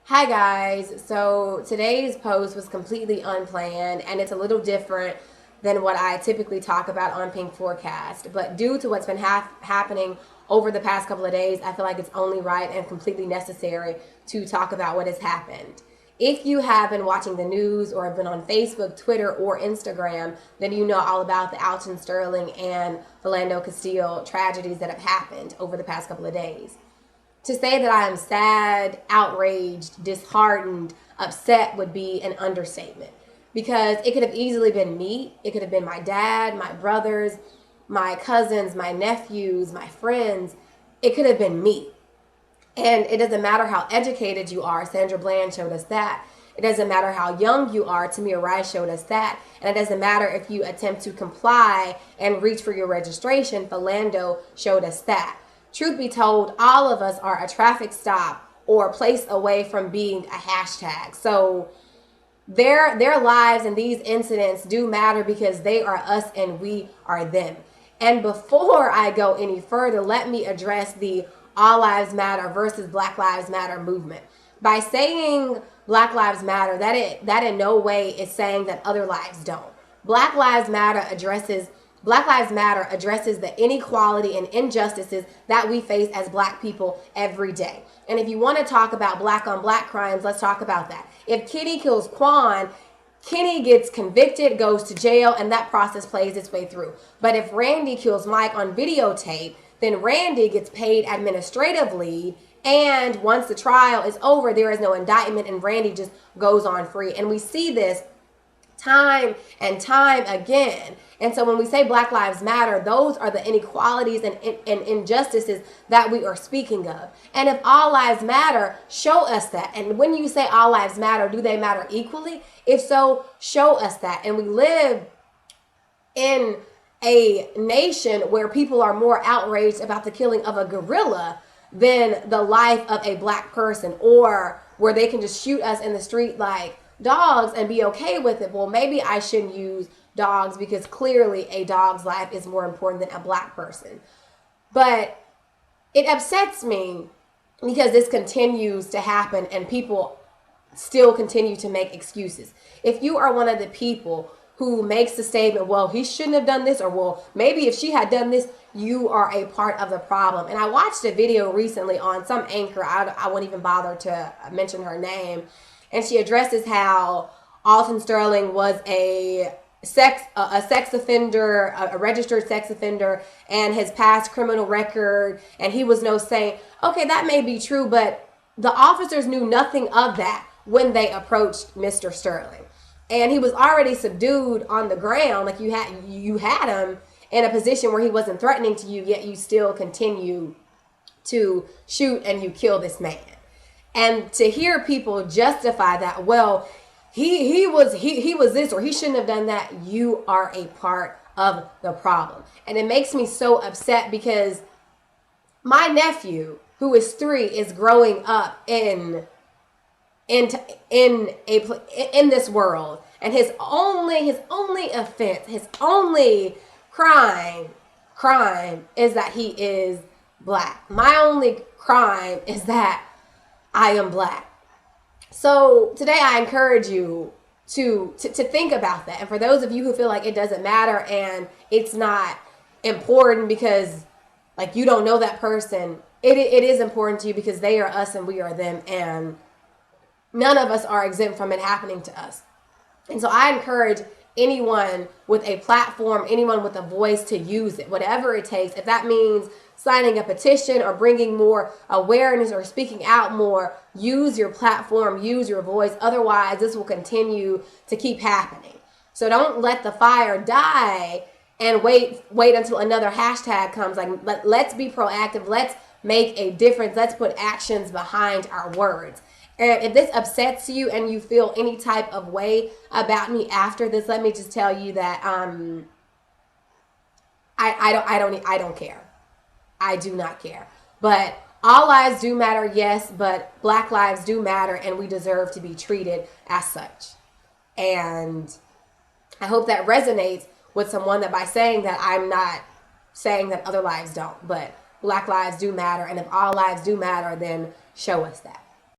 Hi guys, so today's post was completely unplanned and it's a little different than what I typically talk about on Pink Forecast. But due to what's been happening over the past couple of days, I feel like it's only right and completely necessary to talk about what has happened. If you have been watching the news or have been on Facebook, Twitter, or Instagram, then you know all about the Alton Sterling and Philando Castile tragedies that have happened over the past couple of days. To say that I am sad, outraged, disheartened, upset would be an understatement because it could have easily been me. It could have been my dad, my brothers, my cousins, my nephews, my friends. It could have been me. And it doesn't matter how educated you are. Sandra Bland showed us that. It doesn't matter how young you are. Tamir Rice showed us that. And it doesn't matter if you attempt to comply and reach for your registration. Philando showed us that. Truth be told, all of us are a traffic stop or a place away from being a hashtag. So their lives and these incidents do matter because they are us and we are them. And before I go any further, let me address the All Lives Matter versus Black Lives Matter movement. By saying Black Lives Matter, that in no way is saying that other lives don't. Black Lives Matter addresses the inequality and injustices that we face as black people every day. And if you want to talk about black on black crimes, let's talk about that. If Kenny kills Quan, Kenny gets convicted, goes to jail, and that process plays its way through. But if Randy kills Mike on videotape, then Randy gets paid administratively, and once the trial is over, there is no indictment, and Randy just goes on free. And we see this time and time again. And so when we say Black Lives Matter, those are the inequalities and injustices that we are speaking of. And if all lives matter, show us that. And when you say all lives matter, do they matter equally? If so, show us that. And we live in a nation where people are more outraged about the killing of a gorilla than the life of a black person, or where they can just shoot us in the street like dogs and be okay with it. Well, maybe I shouldn't use dogs because clearly a dog's life is more important than a black person. But it upsets me because this continues to happen and people still continue to make excuses. If you are one of the people who makes the statement, well, he shouldn't have done this, or well, maybe if she had done this, you are a part of the problem. And I watched a video recently on some anchor, I won't even bother to mention her name, and she addresses how Alton Sterling was a sex offender, a registered sex offender, and his past criminal record, and he was no saint. Okay, that may be true, but the officers knew nothing of that when they approached Mr. Sterling. And he was already subdued on the ground, like you had him in a position where he wasn't threatening to you, yet you still continue to shoot and you kill this man. And to hear people justify that, well, he was this, or he shouldn't have done that, you are a part of the problem. And it makes me so upset because my nephew, who is 3, is growing up in this world, and his only offense, his only crime is that he is black. My only crime is that I am black. So today I encourage you to think about that. And for those of you who feel like it doesn't matter and it's not important because like you don't know that person, it is important to you because they are us and we are them, and none of us are exempt from it happening to us. And so I encourage anyone with a platform, anyone with a voice, to use it, whatever it takes. If that means signing a petition or bringing more awareness or speaking out more, use your platform, use your voice. Otherwise, this will continue to keep happening. So don't let the fire die and wait until another hashtag comes. Like, let's be proactive. Let's make a difference. Let's put actions behind our words. And if this upsets you and you feel any type of way about me after this, let me just tell you that I don't care. I do not care. But all lives do matter, yes, but black lives do matter, and we deserve to be treated as such. And I hope that resonates with someone, that by saying that, I'm not saying that other lives don't, but black lives do matter, and if all lives do matter, then show us that.